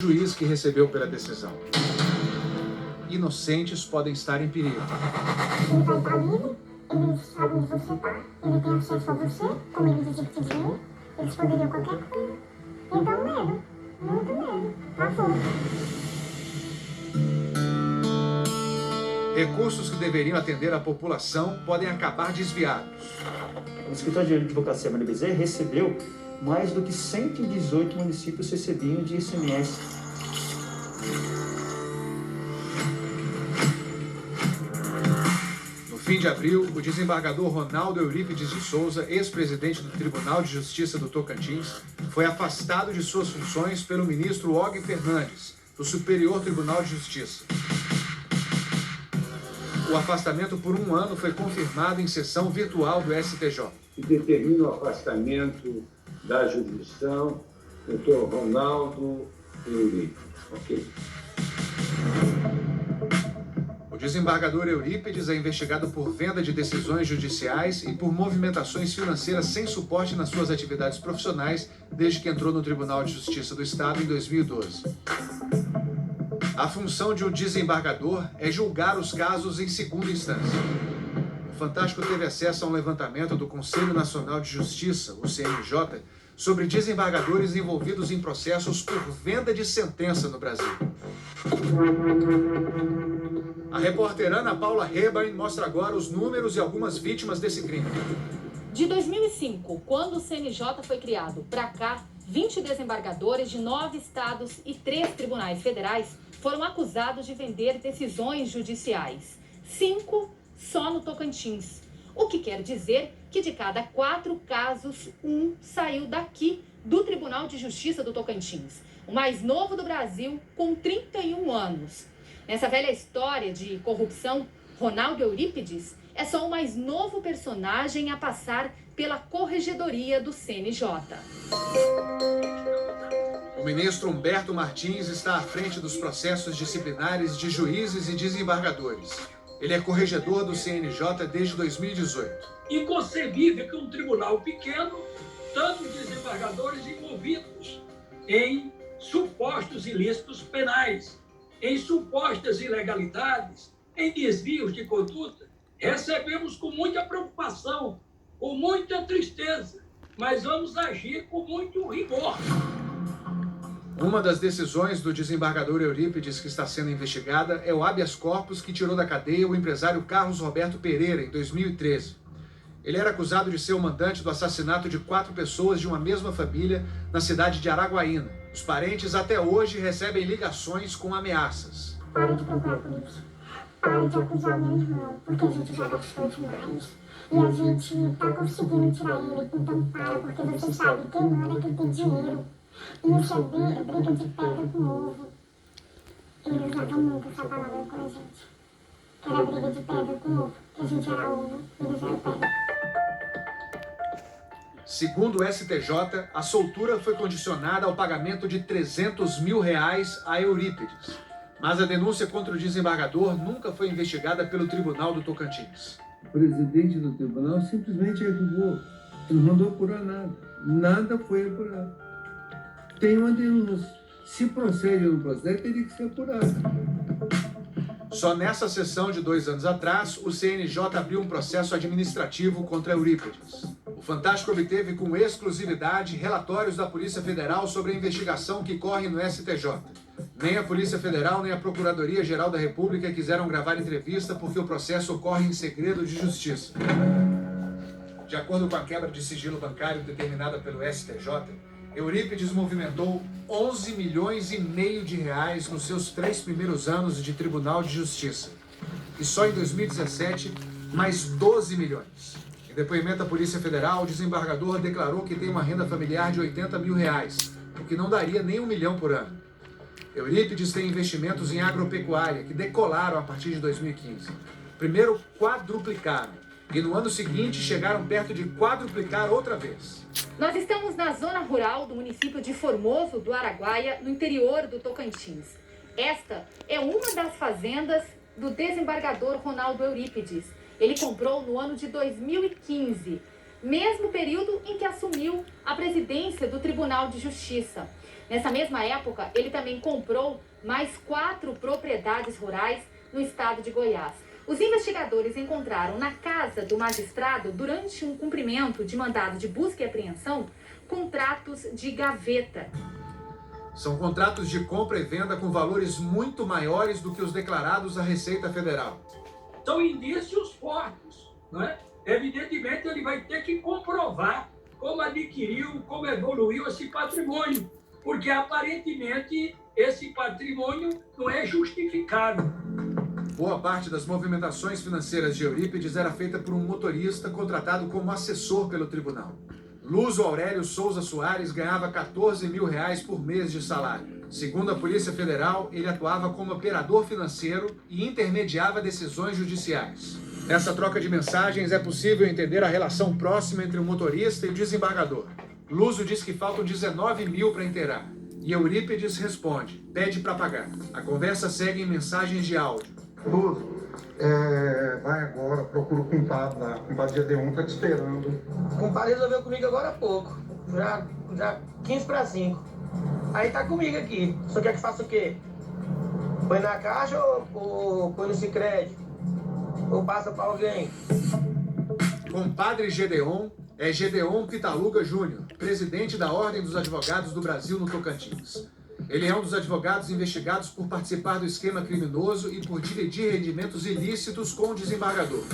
Juiz que recebeu pela decisão. Inocentes podem estar em perigo. Ele vai estar livre, eles sabem onde você está, ele tem acesso a você, como ele dizia que te viu, eles poderiam qualquer coisa. Então, medo, muito medo, pavor. Recursos que deveriam atender a população podem acabar desviados. O escritório de advocacia Maria Bezerra recebeu mais do que 118 municípios recebiam de ICMS. No fim de abril, o desembargador Ronaldo Eurípides de Souza, ex-presidente do Tribunal de Justiça do Tocantins, foi afastado de suas funções pelo ministro Og Fernandes, do Superior Tribunal de Justiça. O afastamento por 1 ano foi confirmado em sessão virtual do STJ. Que determina o afastamento da jurisdição, doutor Ronaldo Eurípides. Ok. O desembargador Eurípides é investigado por venda de decisões judiciais e por movimentações financeiras sem suporte nas suas atividades profissionais desde que entrou no Tribunal de Justiça do Estado em 2012. A função de um desembargador é julgar os casos em segunda instância. O Fantástico teve acesso a um levantamento do Conselho Nacional de Justiça, o CNJ, sobre desembargadores envolvidos em processos por venda de sentença no Brasil. A repórter Ana Paula Rebain mostra agora os números e algumas vítimas desse crime. De 2005, quando o CNJ foi criado, para cá, 20 desembargadores de 9 estados e 3 tribunais federais foram acusados de vender decisões judiciais. 5 só no Tocantins. O que quer dizer que de cada 4 casos, 1 saiu daqui, do Tribunal de Justiça do Tocantins. O mais novo do Brasil, com 31 anos. Nessa velha história de corrupção, Ronaldo Eurípides é só o mais novo personagem a passar pela corregedoria do CNJ. O ministro Humberto Martins está à frente dos processos disciplinares de juízes e desembargadores. Ele é corregedor do CNJ desde 2018. Inconcebível que um tribunal pequeno, tantos desembargadores envolvidos em supostos ilícitos penais, em supostas ilegalidades, em desvios de conduta, recebemos com muita preocupação, com muita tristeza, mas vamos agir com muito rigor. Uma das decisões do desembargador Eurípides que está sendo investigada é o habeas corpus que tirou da cadeia o empresário Carlos Roberto Pereira em 2013. Ele era acusado de ser o mandante do assassinato de 4 pessoas de uma mesma família na cidade de Araguaína. Os parentes até hoje recebem ligações com ameaças. Para de procurar a polícia. Para de acusar meu irmão, porque a gente já gastou demais. E a gente tá conseguindo tirar ele, então para, porque você sabe, quem manda é quem tem dinheiro. E isso é briga de pedra com ovo. Ele usava muito essa palavra com a gente. Que era briga de pedra com ovo, que a gente era ovo, eles eram pedra. Segundo o STJ, a soltura foi condicionada ao pagamento de R$300 mil a Eurípides. Mas a denúncia contra o desembargador nunca foi investigada pelo Tribunal do Tocantins. O presidente do tribunal simplesmente arquivou, não mandou apurar nada. Nada foi apurado. Tem uma denúncia. Se procede ou não procede, teria que ser apurado. Só nessa sessão de 2 anos atrás, o CNJ abriu um processo administrativo contra Eurípides. O Fantástico obteve com exclusividade relatórios da Polícia Federal sobre a investigação que corre no STJ. Nem a Polícia Federal nem a Procuradoria-Geral da República quiseram gravar entrevista porque o processo ocorre em segredo de justiça. De acordo com a quebra de sigilo bancário determinada pelo STJ, Eurípides movimentou 11 milhões e meio de reais nos seus 3 primeiros anos de Tribunal de Justiça. E só em 2017, mais 12 milhões. Em depoimento à Polícia Federal, o desembargador declarou que tem uma renda familiar de 80 mil reais, o que não daria nem 1 milhão por ano. Eurípides tem investimentos em agropecuária, que decolaram a partir de 2015. Primeiro quadruplicaram, e no ano seguinte chegaram perto de quadruplicar outra vez. Nós estamos na zona rural do município de Formoso do Araguaia, no interior do Tocantins. Esta é uma das fazendas do desembargador Ronaldo Eurípides. Ele comprou no ano de 2015, mesmo período em que assumiu a presidência do Tribunal de Justiça. Nessa mesma época, ele também comprou mais 4 propriedades rurais no estado de Goiás. Os investigadores encontraram na casa do magistrado, durante um cumprimento de mandado de busca e apreensão, contratos de gaveta. São contratos de compra e venda com valores muito maiores do que os declarados à Receita Federal. São indícios fortes, não é? Evidentemente, ele vai ter que comprovar como adquiriu, como evoluiu esse patrimônio, porque aparentemente esse patrimônio não é justificável. Boa parte das movimentações financeiras de Eurípides era feita por um motorista contratado como assessor pelo tribunal. Luso Aurélio Souza Soares ganhava R$14 mil por mês de salário. Segundo a Polícia Federal, ele atuava como operador financeiro e intermediava decisões judiciais. Nessa troca de mensagens é possível entender a relação próxima entre o motorista e o desembargador. Luso diz que faltam 19 mil para inteirar. E Eurípides responde, pede para pagar. A conversa segue em mensagens de áudio. Luso, vai agora, procura o compadre lá. O compadre Gedeon tá te esperando. O compadre resolveu comigo agora há pouco. Já 15 para 5. Aí tá comigo aqui. Só quer que faça o quê? Põe na caixa ou põe no Sicredi? Ou passa para alguém? Compadre Gedeon é Gedeon Pitaluga Júnior, presidente da Ordem dos Advogados do Brasil no Tocantins. Ele é um dos advogados investigados por participar do esquema criminoso e por dividir rendimentos ilícitos com o desembargador.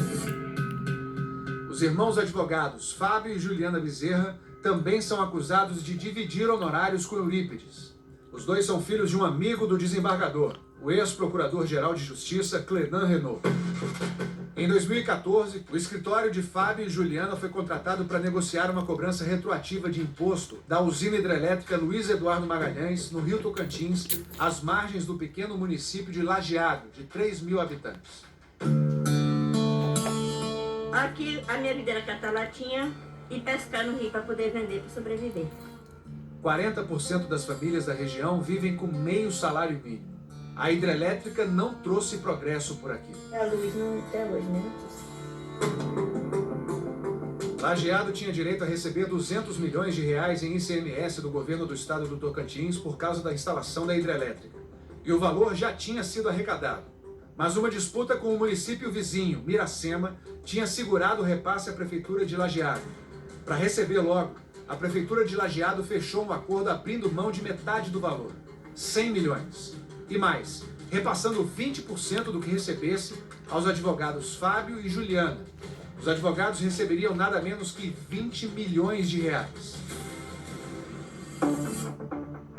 Os irmãos advogados Fábio e Juliana Bezerra também são acusados de dividir honorários com Eurípides. Os dois são filhos de um amigo do desembargador, o ex-procurador-geral de Justiça, Clenan Renault. Em 2014, o escritório de Fábio e Juliana foi contratado para negociar uma cobrança retroativa de imposto da usina hidrelétrica Luiz Eduardo Magalhães, no Rio Tocantins, às margens do pequeno município de Lajeado, de 3 mil habitantes. Aqui a minha vida era catar latinha e pescar no rio para poder vender, para sobreviver. 40% das famílias da região vivem com meio salário mínimo. A hidrelétrica não trouxe progresso por aqui. A luz não até hoje, né? Lajeado tinha direito a receber R$200 milhões em ICMS do governo do estado do Tocantins por causa da instalação da hidrelétrica. E o valor já tinha sido arrecadado. Mas uma disputa com o município vizinho, Miracema, tinha segurado o repasse à prefeitura de Lajeado. Para receber logo, a prefeitura de Lajeado fechou um acordo abrindo mão de metade do valor, 100 milhões. E mais, repassando 20% do que recebesse aos advogados Fábio e Juliana. Os advogados receberiam nada menos que R$20 milhões.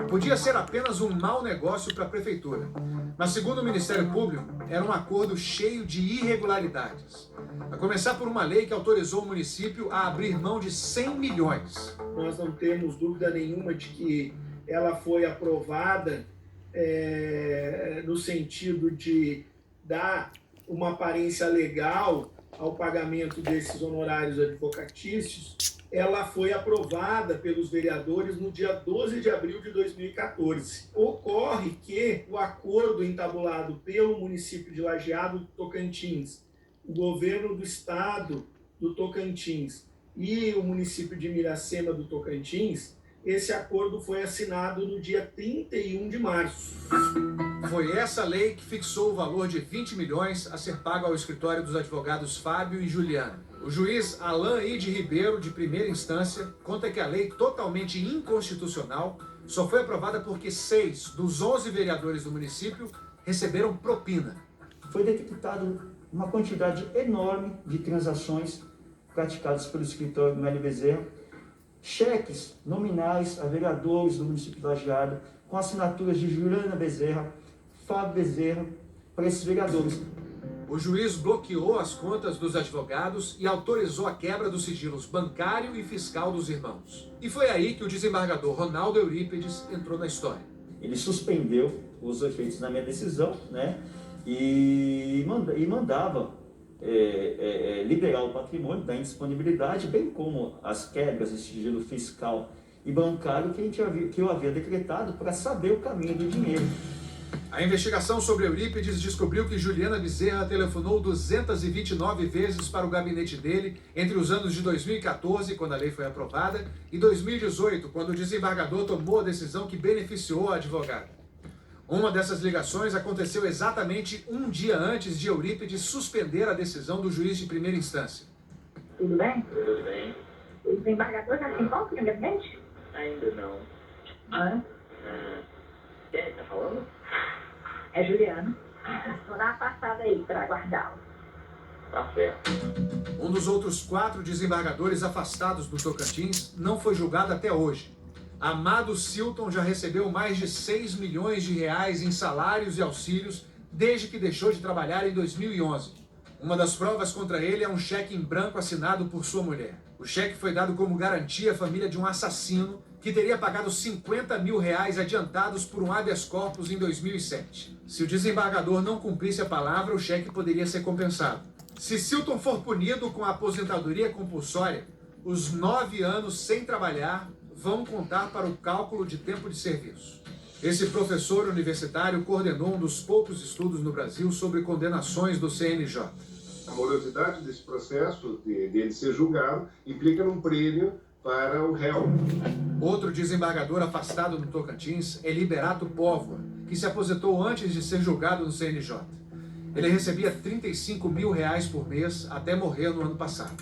Podia ser apenas um mau negócio para a prefeitura, mas segundo o Ministério Público, era um acordo cheio de irregularidades. A começar por uma lei que autorizou o município a abrir mão de 100 milhões. Nós não temos dúvida nenhuma de que ela foi aprovada no sentido de dar uma aparência legal ao pagamento desses honorários advocatícios. Ela foi aprovada pelos vereadores no dia 12 de abril de 2014. Ocorre que o acordo entabulado pelo município de Lajeado do Tocantins, o governo do estado do Tocantins e o município de Miracema do Tocantins, esse acordo foi assinado no dia 31 de março. Foi essa lei que fixou o valor de 20 milhões a ser pago ao escritório dos advogados Fábio e Juliana. O juiz Alain Ide Ribeiro, de primeira instância, conta que a lei totalmente inconstitucional só foi aprovada porque 6 dos 11 vereadores do município receberam propina. Foi detectado uma quantidade enorme de transações praticadas pelo escritório Mélio Bezerra, cheques nominais a vereadores do município de Lajeado, com assinaturas de Juliana Bezerra, Fábio Bezerra, para esses vereadores. O juiz bloqueou as contas dos advogados e autorizou a quebra dos sigilos bancário e fiscal dos irmãos. E foi aí que o desembargador Ronaldo Eurípides entrou na história. Ele suspendeu os efeitos da minha decisão, né? E mandava liberar o patrimônio da indisponibilidade, bem como as quebras de sigilo fiscal e bancário que eu havia decretado para saber o caminho do dinheiro. A investigação sobre Eurípides descobriu que Juliana Bezerra telefonou 229 vezes para o gabinete dele entre os anos de 2014, quando a lei foi aprovada, e 2018, quando o desembargador tomou a decisão que beneficiou a advogada. Uma dessas ligações aconteceu exatamente um dia antes de Eurípides suspender a decisão do juiz de primeira instância. Tudo bem? Tudo bem? O desembargador já se encontra no gabinete? Ainda não. Quem está falando? É Juliana. Vou dar uma passada aí para aguardá-lo. Tá certo. Um dos outros 4 desembargadores afastados do Tocantins não foi julgado até hoje. Amado Silton já recebeu mais de 6 milhões de reais em salários e auxílios desde que deixou de trabalhar em 2011. Uma das provas contra ele é um cheque em branco assinado por sua mulher. O cheque foi dado como garantia à família de um assassino que teria pagado 50 mil reais adiantados por um habeas corpus em 2007. Se o desembargador não cumprisse a palavra, o cheque poderia ser compensado. Se Silton for punido com a aposentadoria compulsória, os 9 anos sem trabalhar vão contar para o cálculo de tempo de serviço. Esse professor universitário coordenou um dos poucos estudos no Brasil sobre condenações do CNJ. A morosidade desse processo, dele ser julgado, implica num prêmio para o réu. Outro desembargador afastado no Tocantins é Liberato Póvoa, que se aposentou antes de ser julgado no CNJ. Ele recebia 35 mil reais por mês até morrer no ano passado.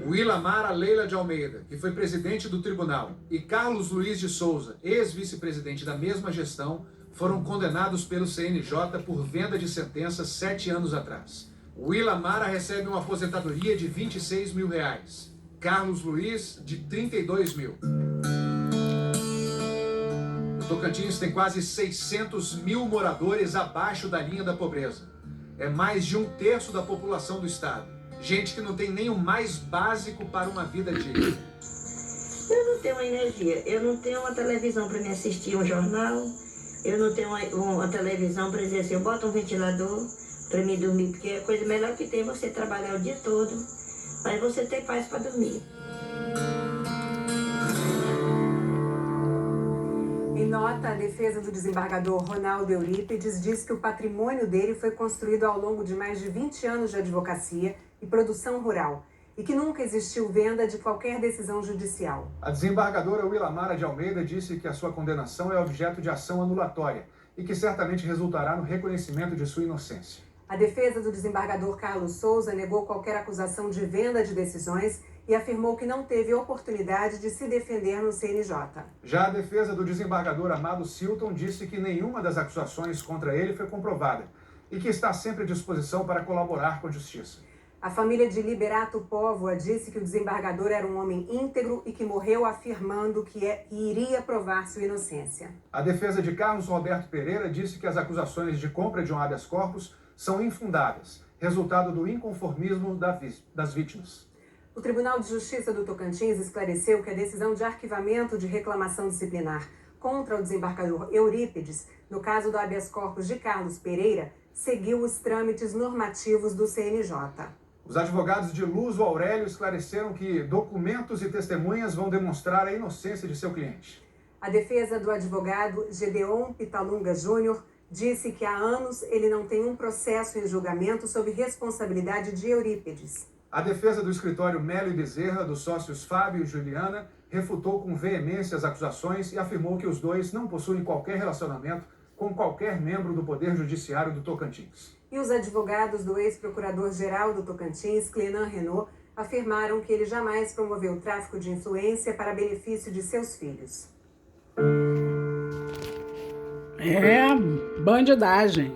Wilamara Leila de Almeida, que foi presidente do tribunal, e Carlos Luiz de Souza, ex-vice-presidente da mesma gestão, foram condenados pelo CNJ por venda de sentença 7 anos atrás. Wilamara recebe uma aposentadoria de 26 mil reais. Carlos Luiz, de 32 mil. O Tocantins tem quase 600 mil moradores abaixo da linha da pobreza. É mais de 1/3 da população do estado. Gente que não tem nem o mais básico para uma vida digna. Eu não tenho energia, eu não tenho uma televisão para me assistir um jornal, eu não tenho uma televisão para dizer assim, eu boto um ventilador para me dormir, porque a coisa melhor que tem é você trabalhar o dia todo, mas você ter paz para dormir. Em nota, a defesa do desembargador Ronaldo Eurípides diz que o patrimônio dele foi construído ao longo de mais de 20 anos de advocacia e produção rural, e que nunca existiu venda de qualquer decisão judicial. A desembargadora Wilamara de Almeida disse que a sua condenação é objeto de ação anulatória e que certamente resultará no reconhecimento de sua inocência. A defesa do desembargador Carlos Souza negou qualquer acusação de venda de decisões e afirmou que não teve oportunidade de se defender no CNJ. Já a defesa do desembargador Amado Silton disse que nenhuma das acusações contra ele foi comprovada e que está sempre à disposição para colaborar com a justiça. A família de Liberato Póvoa disse que o desembargador era um homem íntegro e que morreu afirmando que iria provar sua inocência. A defesa de Carlos Roberto Pereira disse que as acusações de compra de um habeas corpus são infundadas, resultado do inconformismo das vítimas. O Tribunal de Justiça do Tocantins esclareceu que a decisão de arquivamento de reclamação disciplinar contra o desembargador Eurípides, no caso do habeas corpus de Carlos Pereira, seguiu os trâmites normativos do CNJ. Os advogados de Luso Aurélio esclareceram que documentos e testemunhas vão demonstrar a inocência de seu cliente. A defesa do advogado Gedeon Pitalunga Júnior disse que há anos ele não tem um processo em julgamento sob responsabilidade de Eurípides. A defesa do escritório Melo e Bezerra, dos sócios Fábio e Juliana, refutou com veemência as acusações e afirmou que os dois não possuem qualquer relacionamento com qualquer membro do Poder Judiciário do Tocantins. E os advogados do ex-procurador-geral do Tocantins, Clenan Renault, afirmaram que ele jamais promoveu o tráfico de influência para benefício de seus filhos. É bandidagem.